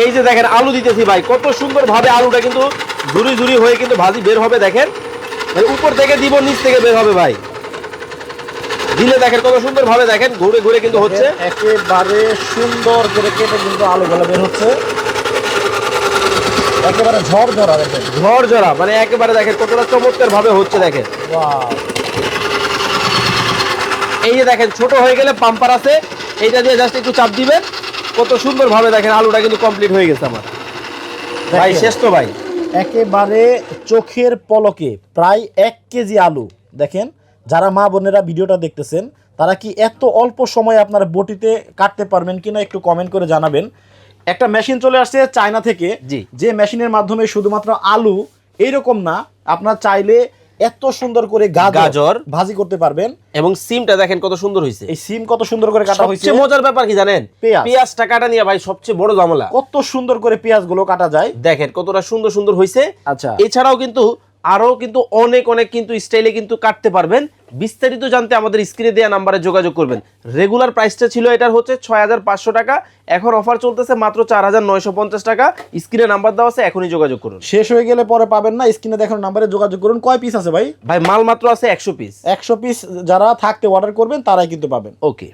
এই যে দেখেন আলু দিতেছি ভাই, কত সুন্দর ভাবে আলুটা কিন্তু ঝুরি ঝুরি হয়ে কিন্তু ভাজি বের হবে। দেখেন উপর থেকে দিব, নিচ থেকে বের হবে ভাই, দিলে দেখেন কত সুন্দর ভাবে দেখেন ঘুরে ঘুরে কিন্তু হচ্ছে। একেবারে সুন্দর করে কেটে কিন্তু আলুগুলো বের হচ্ছে, একেবারে ঝরঝরা। দেখেন ঝরঝরা, মানে একেবারে দেখেন কতটা চমৎকার ভাবে হচ্ছে। দেখেন ওয়াও, এই যে দেখেন ছোট হয়ে গেলে পাম্পার আছে, এইটা দিয়ে জাস্ট একটু চাপ দিবেন, কত সুন্দর ভাবে দেখেন আলুটা কিন্তু কমপ্লিট হয়ে গেছে আমার ভাই। দেখেন। শেষ তো ভাই, একেবারে চোখের পলকে প্রায় 1 কেজি আলু। দেখেন যারা মা বোনেরা ভিডিওটা দেখতেছেন তারা কি এত অল্প সময়ে আপনারা বটিতে কাটতে পারবেন কিনা একটু কমেন্ট করে জানাবেন। একটা মেশিন চলে আসছে চায়না থেকে, জি। যে মেশিনের মাধ্যমে শুধুমাত্র আলু এইরকম না, আপনার চাইলে এত সুন্দর করে গাজর ভাজি করতে পারবেন। এবং সিমটা দেখেন কত সুন্দর হয়েছে। এই সিম কত সুন্দর করে কাটা হয়েছে। সবচেয়ে মজার ব্যাপার কি জানেন? পেঁয়াজটা কাটা নিয়ে ভাই সবচেয়ে বড় ঝামেলা। কত সুন্দর করে পেঁয়াজগুলো কাটা যায়, দেখেন কতটা সুন্দর সুন্দর হয়েছে। আচ্ছা, এছাড়াও কিন্তু আরো কিন্তু অনেক অনেক কিন্তু স্টাইলে কিন্তু কাটতে পারবেন। বিস্তারিত জানতে আমাদের স্ক্রিনে দেওয়া নাম্বারে যোগাযোগ করবেন। রেগুলার প্রাইসটা ছিল এটার হচ্ছে 6500 টাকা, এখন অফার চলতেছে মাত্র 4950 টাকা। স্ক্রিনে নাম্বার দেওয়া আছে, এখনই যোগাযোগ করুন। শেষ হয়ে গেলে পরে পাবেন না, স্ক্রিনে দেখানো নাম্বারে যোগাযোগ করুন। কয় পিস আছে ভাই? ভাই মাল মাত্র আছে 100 পিস। 100 পিস যারা থাকতে অর্ডার করবেন তারাই কিন্তু পাবেন। ওকে।